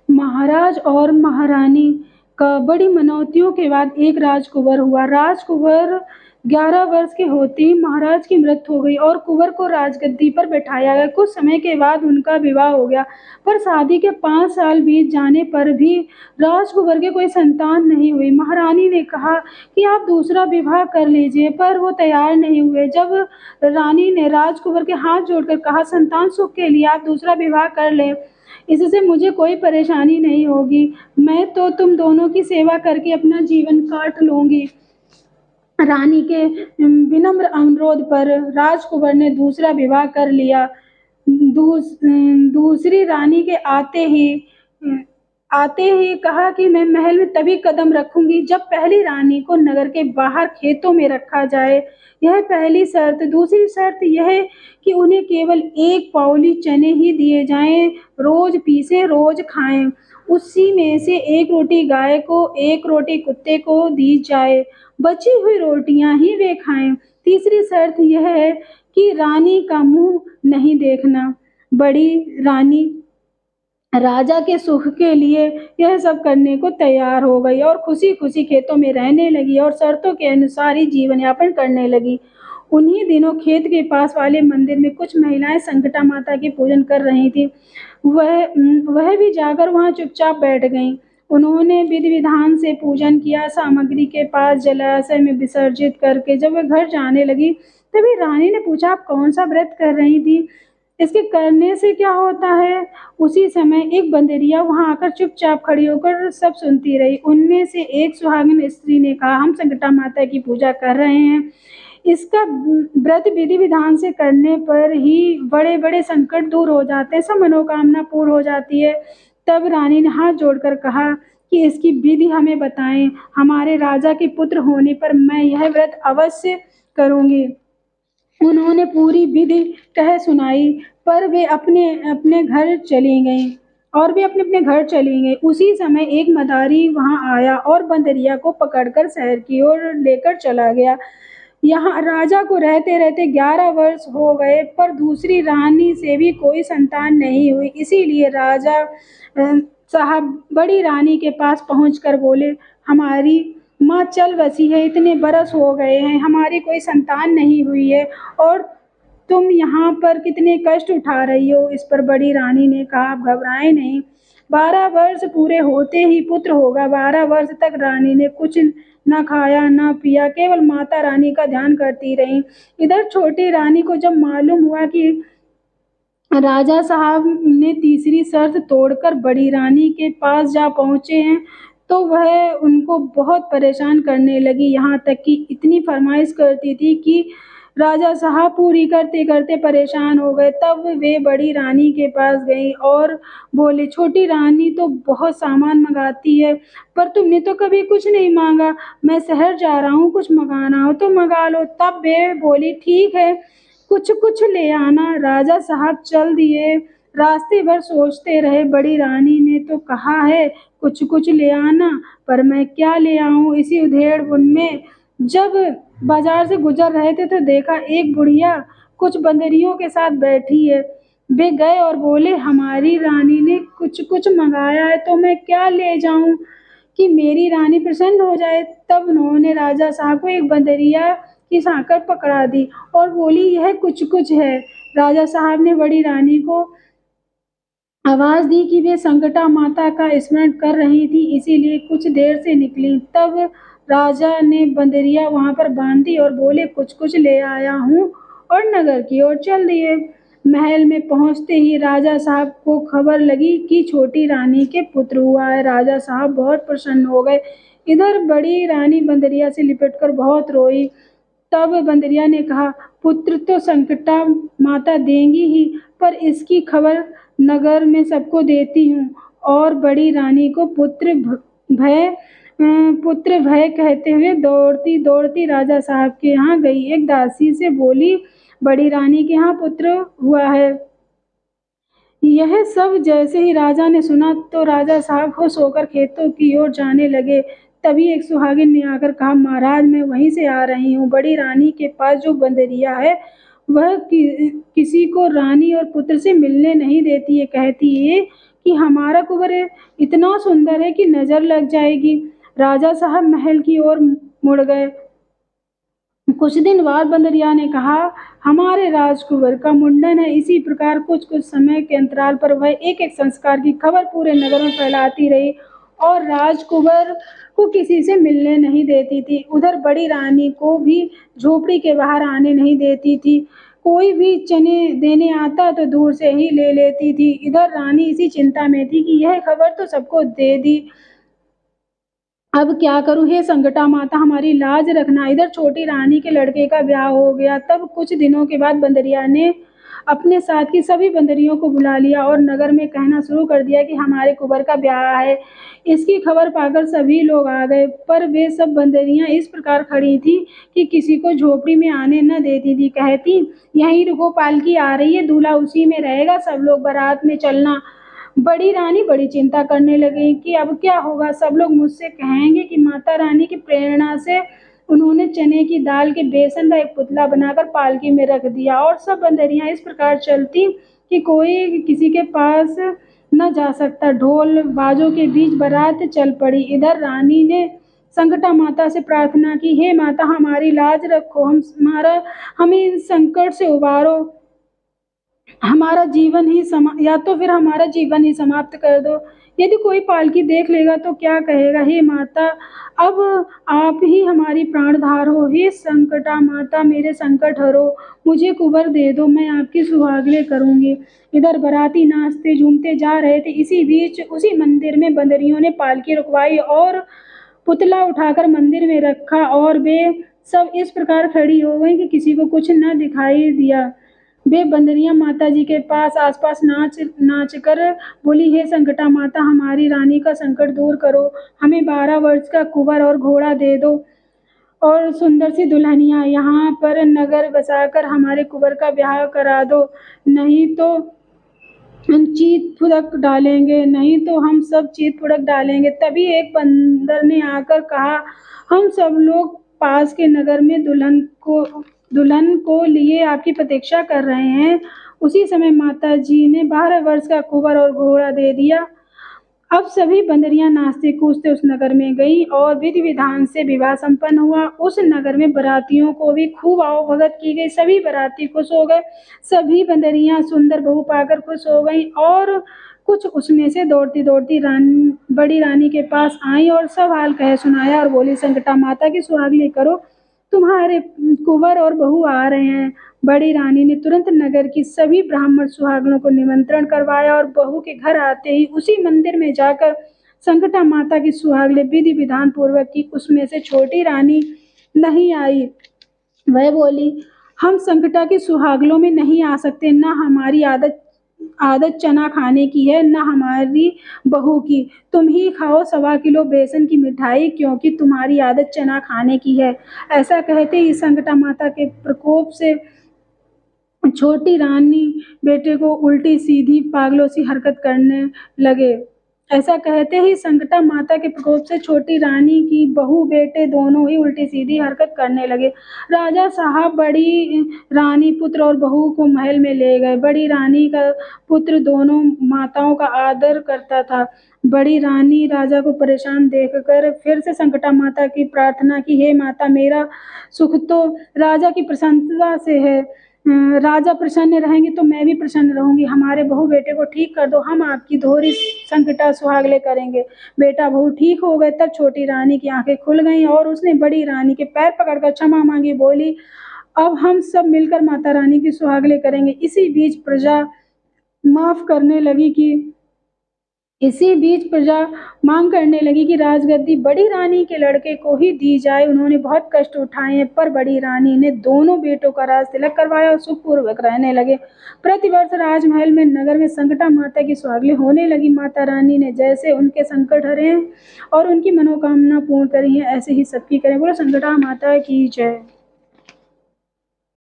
महाराज और महारानी का बड़ी मनौतियों के बाद एक राजकुंवर हुआ। राजकुंवर 11 वर्ष के होते ही महाराज की मृत्यु हो गई और कुंवर को राजगद्दी पर बैठाया गया। कुछ समय के बाद उनका विवाह हो गया, पर शादी के 5 साल बीत जाने पर भी राजकुंवर के कोई संतान नहीं हुई। महारानी ने कहा कि आप दूसरा विवाह कर लीजिए, पर वो तैयार नहीं हुए। जब रानी ने राजकुंवर के हाथ जोड़कर कहा, संतान सुख के लिए आप दूसरा विवाह कर लें, इससे मुझे कोई परेशानी नहीं होगी, मैं तो तुम दोनों की सेवा करके अपना जीवन काट लूंगी। रानी के विनम्र अनुरोध पर राजकुंवर ने दूसरा विवाह कर लिया। दूसरी रानी के आते ही कहा कि मैं महल में तभी कदम रखूंगी जब पहली रानी को नगर के बाहर खेतों में रखा जाए। यह पहली शर्त। दूसरी शर्त यह है कि उन्हें केवल 1 पाउली चने ही दिए जाएं, रोज पीसे रोज खाएं। उसी में से 1 रोटी गाय को, 1 रोटी कुत्ते को दी जाए, बची हुई रोटियां ही वे खाएं। तीसरी शर्त यह है कि रानी का मुंह नहीं देखना। बड़ी रानी राजा के सुख के लिए यह सब करने को तैयार हो गई और खुशी खुशी खेतों में रहने लगी और शर्तों के अनुसार ही जीवन यापन करने लगी। उन्हीं दिनों खेत के पास वाले मंदिर में कुछ महिलाएं संकटा माता की पूजन कर रही थी। वह भी जाकर वहां चुपचाप बैठ गईं। उन्होंने विधि विधान से पूजन किया, सामग्री के पास जलाशय में विसर्जित करके जब वह घर जाने लगी, तभी रानी ने पूछा, आप कौन सा व्रत कर रही थी? इसके करने से क्या होता है? उसी समय एक बंदरिया वहां आकर चुपचाप खड़ी होकर सब सुनती रही। उनमें से एक सुहागिन स्त्री ने कहा, हम संकटा माता की पूजा कर रहे हैं। इसका व्रत विधि विधान से करने पर ही बड़े बड़े संकट दूर हो जाते हैं, सब मनोकामना पूर्ण हो जाती है। तब रानी ने हाथ जोड़कर कहा कि इसकी विधि हमें बताएं, हमारे राजा के पुत्र होने पर मैं यह व्रत अवश्य करूंगी। उन्होंने पूरी विधि कह सुनाई, पर वे अपने अपने घर चली गईं और वे अपने अपने घर चली गईं। उसी समय एक मदारी वहां आया और बंदरिया को पकड़कर शहर की ओर लेकर चला गया। यहाँ राजा को रहते रहते 11 वर्ष हो गए, पर दूसरी रानी से भी कोई संतान नहीं हुई। इसीलिए राजा साहब बड़ी रानी के पास पहुंचकर बोले, हमारी माँ चल बसी है, इतने बरस हो गए हैं, हमारी कोई संतान नहीं हुई है और तुम यहाँ पर कितने कष्ट उठा रही हो। इस पर बड़ी रानी ने कहा, आप घबराएं नहीं, 12 वर्ष पूरे होते ही पुत्र होगा। 12 वर्ष तक रानी ने कुछ न खाया न पिया, केवल माता रानी का ध्यान करती रही। इधर छोटी रानी को जब मालूम हुआ कि राजा साहब ने तीसरी शर्त तोड़कर बड़ी रानी के पास जा पहुंचे हैं, तो वह उनको बहुत परेशान करने लगी, यहाँ तक कि इतनी फरमाइश करती थी कि राजा साहब पूरी करते करते परेशान हो गए। तब वे बड़ी रानी के पास गई और बोले, छोटी रानी तो बहुत सामान मंगाती है, पर तुमने तो कभी कुछ नहीं मांगा, मैं शहर जा रहा हूँ, कुछ मंगाना हो तो मंगा लो। तब वे बोली, ठीक है, कुछ कुछ ले आना। राजा साहब चल दिए। रास्ते भर सोचते रहे, बड़ी रानी ने तो कहा है कुछ कुछ ले आना, पर मैं क्या ले आऊं। इसी उधेड़-बुन में जब बाजार से गुजर रहे थे तो देखा एक बुढ़िया कुछ बंदरियों के साथ बैठी है। वे गए और बोले, हमारी रानी ने कुछ कुछ मंगाया है, तो मैं क्या ले जाऊं कि मेरी रानी प्रसन्न हो जाए। तब उन्होंने राजा साहब को एक बंदरिया की सांकड़ पकड़ा दी और बोली, यह कुछ कुछ है। राजा साहब ने बड़ी रानी को आवाज दी कि वे संकटा माता का स्मरण कर रही थी, इसीलिए कुछ देर से निकली। तब राजा ने बंदरिया वहां पर बांध दी और बोले, कुछ कुछ ले आया हूँ, और नगर की ओर चल दिए। महल में पहुंचते ही राजा साहब को खबर लगी कि छोटी रानी के पुत्र हुआ है। राजा साहब बहुत प्रसन्न हो गए। इधर बड़ी रानी बंदरिया से लिपटकर बहुत रोई। तब बंदरिया ने कहा, पुत्र तो संकटा माता देंगी ही, पर इसकी खबर नगर में सबको देती हूँ। और बड़ी रानी को पुत्र भय कहते हुए दौड़ती दौड़ती राजा साहब के यहाँ गई। एक दासी से बोली, बड़ी रानी के यहाँ पुत्र हुआ है। यह सब जैसे ही राजा ने सुना तो राजा साहब खुश होकर खेतों की ओर जाने लगे। तभी एक सुहागिन ने आकर कहा, महाराज मैं वहीं से आ रही हूँ। बड़ी रानी के पास जो बंदरिया है वह किसी को रानी और पुत्र से मिलने नहीं देती है, कहती है कि हमारा कुंवर इतना सुंदर है कि नजर लग जाएगी। राजा साहब महल की ओर मुड़ गए। कुछ दिन बाद बंदरिया ने कहा, हमारे राजकुंवर का मुंडन है। इसी प्रकार कुछ कुछ समय के अंतराल पर वह एक एक संस्कार की खबर पूरे नगर में फैलाती रही और राजकुंवर को किसी से मिलने नहीं देती थी। उधर बड़ी रानी को भी झोपड़ी के बाहर आने नहीं देती थी। कोई भी चने देने आता तो दूर से ही ले लेती थी। इधर रानी इसी चिंता में थी कि यह खबर तो सबको दे दी, अब क्या करूं, हे संकटा माता हमारी लाज रखना। इधर छोटी रानी के लड़के का ब्याह हो गया। तब कुछ दिनों के बाद बंदरिया ने अपने साथ की सभी बंदरियों को बुला लिया और नगर में कहना शुरू कर दिया कि हमारे कुंवर का ब्याह है। इसकी खबर पाकर सभी लोग आ गए, पर वे सब बंदरियां इस प्रकार खड़ी थी कि किसी को झोपड़ी में आने न देती थी। कहती, यहीं रुको, पालकी आ रही है, दूल्हा उसी में रहेगा, सब लोग बारात में चलना। बड़ी रानी बड़ी चिंता करने लगी कि अब क्या होगा। सब लोग मुझसे कहेंगे कि माता रानी की प्रेरणा से उन्होंने चने की दाल के बेसन का एक पुतला बनाकर पालकी में रख दिया। और सब बंदरियां इस प्रकार चलती कि कोई किसी के पास न जा सकता। ढोल बाजों के बीच बारात चल पड़ी। इधर रानी ने संकटा माता से प्रार्थना की, हे माता हमारी लाज रखो, हमें इन संकट से उबारो, हमारा जीवन ही या तो फिर हमारा जीवन ही समाप्त कर दो। यदि कोई पालकी देख लेगा तो क्या कहेगा। हे माता, अब आप ही हमारी प्राणधार हो। हे संकटा माता, मेरे संकट हरो, मुझे कुंवर दे दो, मैं आपकी सुहागले करूंगी। इधर बाराती नाचते झूमते जा रहे थे। इसी बीच उसी मंदिर में बंदरियों ने पालकी रुकवाई और पुतला उठाकर मंदिर में रखा और वे सब इस प्रकार खड़ी हो गई कि किसी को कुछ न दिखाई दिया। वे बंदरियां माता जी के पास आसपास नाच कर बोली, हे संकटा माता हमारी रानी का संकट दूर करो, हमें 12 वर्ष का कुंवर और घोड़ा दे दो और सुंदर सी दुल्हनिया यहाँ पर नगर बसाकर हमारे कुंवर का ब्याह करा दो, नहीं तो हम चीत फुदक डालेंगे, नहीं तो हम सब चीत फुदक डालेंगे। तभी एक बंदर ने आकर कहा, हम सब लोग पास के नगर में दुल्हन को लिए आपकी प्रतीक्षा कर रहे हैं। उसी समय माता जी ने 12 वर्ष का कुंवर और घोड़ा दे दिया। अब सभी बंदरियां नाचते कूदते उस नगर में गई और विधि विधान से विवाह संपन्न हुआ। उस नगर में बारातियों को भी खूब आवभगत की गई। सभी बाराती खुश हो गए। सभी बंदरियां सुंदर बहू पाकर खुश हो गईं और कुछ उसमें से दौड़ती दौड़ती बड़ी रानी के पास आई और सब हाल कह सुनाया और बोली, संकटा माता की सुहागली करो, तुम्हारे कुंवर और बहू आ रहे हैं। बड़ी रानी ने तुरंत नगर की सभी ब्राह्मण सुहागनों को निमंत्रण करवाया और बहू के घर आते ही उसी मंदिर में जाकर संकटा माता की सुहागले विधि विधान पूर्वक की। उसमें से छोटी रानी नहीं आई। वह बोली, हम संकटा की सुहागलों में नहीं आ सकते, न हमारी आदत चना खाने की है, न हमारी बहू की। तुम ही खाओ 1.25 किलो बेसन की मिठाई, क्योंकि तुम्हारी आदत चना खाने की है। ऐसा कहते ही संकटा माता के प्रकोप से छोटी रानी बेटे को उल्टी सीधी पागलों सी हरकत करने लगे। ऐसा कहते ही संकटा माता के प्रकोप से छोटी रानी की बहू बेटे दोनों ही उल्टी सीधी हरकत करने लगे। राजा साहब बड़ी रानी पुत्र और बहू को महल में ले गए। बड़ी रानी का पुत्र दोनों माताओं का आदर करता था। बड़ी रानी राजा को परेशान देखकर फिर से संकटा माता की प्रार्थना की, हे माता, मेरा सुख तो राजा की प्रसन्नता से है। राजा प्रसन्न रहेंगे तो मैं भी प्रसन्न रहूंगी। हमारे बहू बेटे को ठीक कर दो, हम आपकी दोहरी संकटा सुहागले करेंगे। बेटा बहू ठीक हो गए। तब छोटी रानी की आंखें खुल गईं और उसने बड़ी रानी के पैर पकड़कर क्षमा मांगी। बोली, अब हम सब मिलकर माता रानी की सुहागले करेंगे। इसी बीच प्रजा मांग करने लगी कि राजगद्दी बड़ी रानी के लड़के को ही दी जाए। उन्होंने बहुत कष्ट उठाए हैं, पर बड़ी रानी ने दोनों बेटों का राज तिलक करवाया और सुखपूर्वक रहने लगे। प्रतिवर्ष राजमहल में नगर में संकटा माता की सुहागले होने लगी। माता रानी ने जैसे उनके संकट हरे हैं और उनकी मनोकामना पूर्ण करी है, ऐसे ही सबकी करें। बोलो संकटा माता की जय।